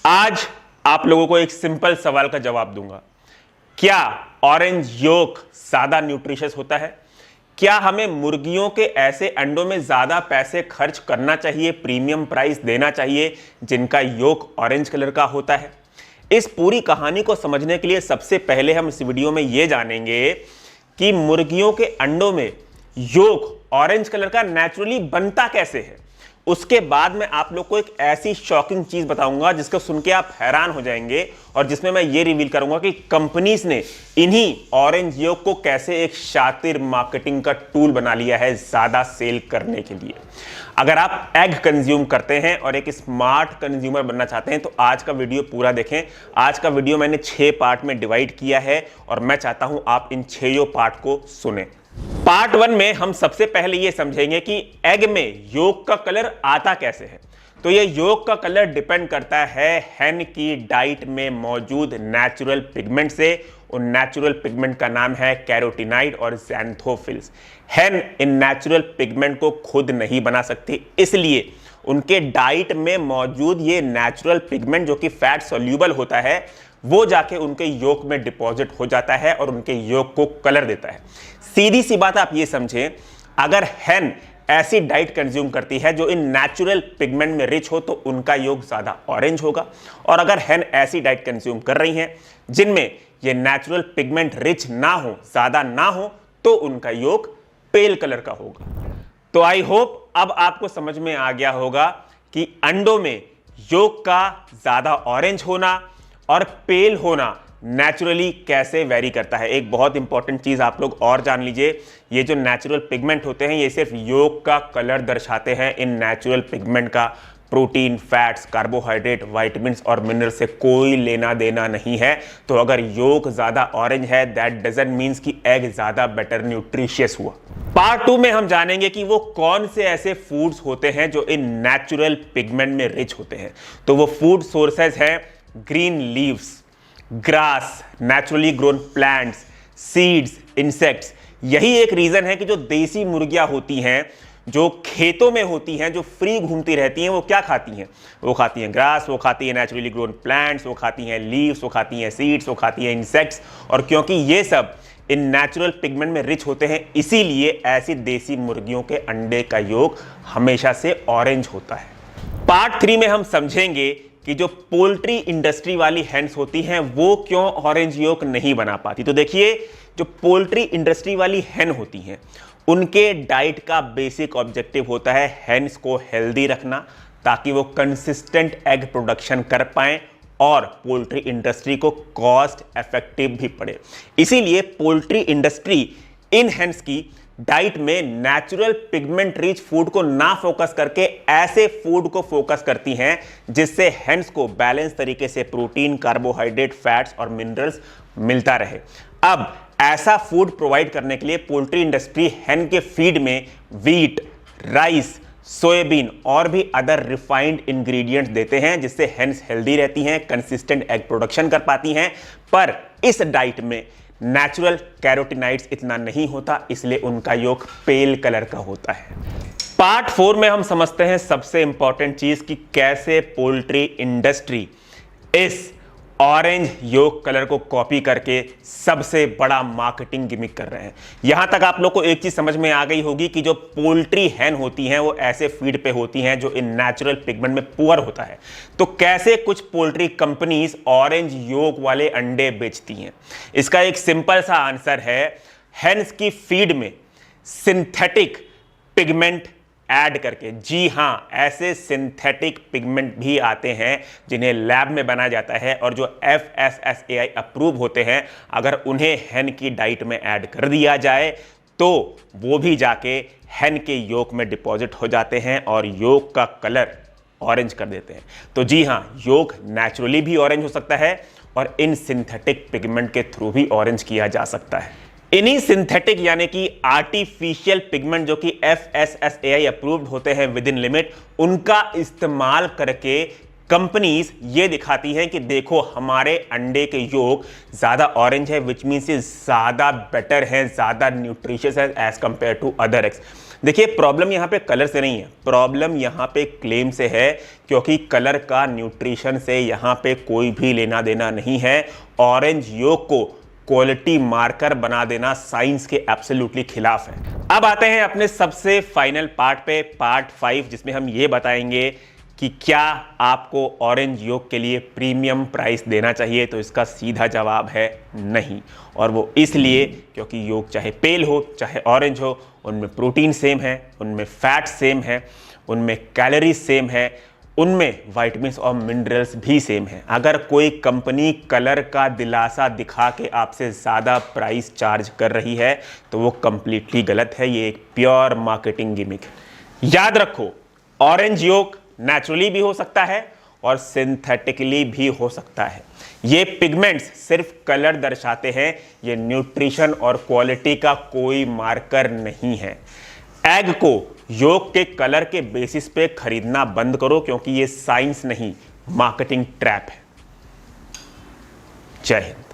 आज आप लोगों को एक सिंपल सवाल का जवाब दूंगा। क्या ऑरेंज योक ज्यादा न्यूट्रिशियस होता है? क्या हमें मुर्गियों के ऐसे अंडों में ज्यादा पैसे खर्च करना चाहिए, प्रीमियम प्राइस देना चाहिए जिनका योक ऑरेंज कलर का होता है? इस पूरी कहानी को समझने के लिए सबसे पहले हम इस वीडियो में यह जानेंगे कि मुर्गियों के अंडों में योक ऑरेंज कलर का नेचुरली बनता कैसे है। उसके बाद मैं आप लोग को एक ऐसी शॉकिंग चीज बताऊंगा जिसको सुन के आप हैरान हो जाएंगे और जिसमें मैं ये रिवील करूंगा कि कंपनीज ने इन्हीं ऑरेंज योक को कैसे एक शातिर मार्केटिंग का टूल बना लिया है ज्यादा सेल करने के लिए। अगर आप एग कंज्यूम करते हैं और एक स्मार्ट कंज्यूमर बनना चाहते हैं तो आज का वीडियो पूरा देखें। आज का वीडियो मैंने 6 पार्ट में डिवाइड किया है और मैं चाहता हूं आप इन 6 पार्ट को सुने। पार्ट 1 में हम सबसे पहले यह समझेंगे कि एग में योक का कलर आता कैसे है। तो यह योक का कलर डिपेंड करता है हैन की डाइट में मौजूद नेचुरल पिगमेंट से। उन नेचुरल पिगमेंट का नाम है कैरोटीनाइड और ज़ैंथोफिल्स। हैन इन नेचुरल पिगमेंट को खुद नहीं बना सकती, इसलिए उनके डाइट में मौजूद ये नेचुरल पिगमेंट जो कि फैट सोल्यूबल होता है वो जाके उनके योक में डिपॉजिट हो जाता है और उनके योक को कलर देता है। सीधी सी बात आप ये समझें, अगर हैन ऐसी डाइट कंज्यूम करती है जो इन नेचुरल पिगमेंट में रिच हो तो उनका योक ज्यादा ऑरेंज होगा, और अगर हैन ऐसी डाइट कंज्यूम कर रही हैं जिनमें ये नेचुरल पिगमेंट रिच ना हो, ज्यादा ना हो, तो उनका योक पेल कलर का होगा। तो आई होप अब आपको समझ में आ गया होगा कि अंडों में योक का ज्यादा ऑरेंज होना और पेल होना नेचुरली कैसे वेरी करता है। एक बहुत इंपॉर्टेंट चीज आप लोग और जान लीजिए, ये जो नेचुरल पिगमेंट होते हैं ये सिर्फ योक का कलर दर्शाते हैं। इन नेचुरल पिगमेंट का प्रोटीन, फैट्स, कार्बोहाइड्रेट, विटामिन्स और मिनरल से कोई लेना देना नहीं है। तो अगर योक ज्यादा ऑरेंज है दैट डजंट मीन्स कि एग ज्यादा बेटर न्यूट्रिशियस हुआ। पार्ट 2 में हम जानेंगे कि वो कौन से ऐसे फूड्स होते हैं जो इन नेचुरल पिगमेंट में रिच होते हैं। तो वो फूड सोर्सेज हैं green leaves, grass, naturally grown plants, seeds, insects. यही एक रीजन है कि जो देसी मुर्गियां होती हैं जो खेतों में होती हैं, जो फ्री घूमती रहती हैं, वो क्या खाती हैं? वो खाती हैं ग्रास, वो खाती हैं नेचुरली ग्रोन प्लांट्स, वो खाती हैं लीव्स, वो खाती हैं सीड्स, वो खाती हैं इंसेक्ट्स। और क्योंकि ये सब इन नेचुरल पिगमेंट में रिच होते हैं इसीलिए ऐसी देसी मुर्गियों के अंडे का योक हमेशा से ऑरेंज होता है। पार्ट 3 में हम समझेंगे कि जो पोल्ट्री इंडस्ट्री वाली हैंड्स होती हैं वो क्यों ऑरेंज योक नहीं बना पाती। तो देखिए, जो पोल्ट्री इंडस्ट्री वाली हैन होती हैं उनके डाइट का बेसिक ऑब्जेक्टिव होता है हैंस को हेल्दी रखना ताकि वो कंसिस्टेंट एग प्रोडक्शन कर पाएं और पोल्ट्री इंडस्ट्री को कॉस्ट इफेक्टिव भी पड़े। इसीलिए पोल्ट्री इंडस्ट्री इन हैंस की डाइट में नेचुरल पिगमेंट रिच फूड को ना फोकस करके ऐसे फूड को फोकस करती हैं जिससे हैंस को बैलेंस तरीके से प्रोटीन, कार्बोहाइड्रेट, फैट्स और मिनरल्स मिलता रहे। अब ऐसा फूड प्रोवाइड करने के लिए पोल्ट्री इंडस्ट्री हैन के फीड में व्हीट, राइस, सोयाबीन और भी अदर रिफाइंड इंग्रेडिएंट्स देते हैं जिससे हैंस हेल्दी रहती हैं, कंसिस्टेंट एग प्रोडक्शन कर पाती हैं। पर इस डाइट में नेचुरल कैरोटीनाइड्स इतना नहीं होता, इसलिए उनका योक पेल कलर का होता है। पार्ट 4 में हम समझते हैं सबसे इंपॉर्टेंट चीज कि कैसे पोल्ट्री इंडस्ट्री इस ऑरेंज योक कलर को कॉपी करके सबसे बड़ा मार्केटिंग गिमिक कर रहे हैं। यहां तक आप लोग को एक चीज समझ में आ गई होगी कि जो पोल्ट्री हैन होती हैं वो ऐसे फीड पे होती हैं जो इन नेचुरल पिगमेंट में पुअर होता है। तो कैसे कुछ पोल्ट्री कंपनीज ऑरेंज योक वाले अंडे बेचती हैं? इसका एक सिंपल सा आंसर है, हैंस की फीड में सिंथेटिक पिगमेंट ऐड करके। जी हां, ऐसे सिंथेटिक पिगमेंट भी आते हैं जिन्हें लैब में बनाया जाता है और जो FSSAI अप्रूव होते हैं, अगर उन्हें हैन की डाइट में ऐड कर दिया जाए तो वो भी जाके हैन के योक में डिपॉजिट हो जाते हैं और योक का कलर ऑरेंज कर देते हैं। तो जी हां, योक नेचुरली भी ऑरेंज हो सकता है और इन सिंथेटिक पिगमेंट के थ्रू भी ऑरेंज किया जा सकता है। इन्हीं सिंथेटिक यानी कि आर्टिफिशियल पिगमेंट जो कि FSSAI अप्रूव्ड होते हैं विद इन लिमिट, उनका इस्तेमाल करके कंपनीज ये दिखाती हैं कि देखो हमारे अंडे के योक ज्यादा ऑरेंज है, विच मीन्स ये ज्यादा बेटर है, ज्यादा न्यूट्रिशियस है as compare to other eggs. देखिए प्रॉब्लम यहां पे कलर से नहीं है, प्रॉब्लम यहां पे क्लेम से है, क्योंकि कलर का न्यूट्रिशन से यहां पे कोई भी लेना देना नहीं है। ऑरेंज योक को क्वालिटी मार्कर बना देना साइंस के एब्सोल्युटली खिलाफ है। अब आते हैं अपने सबसे फाइनल पार्ट पे, पार्ट 5, जिसमें हम ये बताएंगे कि क्या आपको ऑरेंज योक के लिए प्रीमियम प्राइस देना चाहिए। तो इसका सीधा जवाब है नहीं, और वो इसलिए क्योंकि योक चाहे पेल हो चाहे ऑरेंज हो, उनमें प्रोटीन सेम है, उनमें फैट सेम है, उनमें कैलोरीज सेम है, उनमें विटामिन्स और मिनरल्स भी सेम है। अगर कोई कंपनी कलर का दिलासा दिखा के आपसे ज़्यादा प्राइस चार्ज कर रही है तो वो कंप्लीटली गलत है, ये एक प्योर मार्केटिंग गिमिक है। याद रखो, ऑरेंज योक नेचुरली भी हो सकता है और सिंथेटिकली भी हो सकता है। ये पिगमेंट्स सिर्फ कलर दर्शाते हैं, ये न्यूट्रिशन और क्वालिटी का कोई मार्कर नहीं है। एग को योक के कलर के बेसिस पे खरीदना बंद करो, क्योंकि ये साइंस नहीं, मार्केटिंग ट्रैप है। जय हिंद।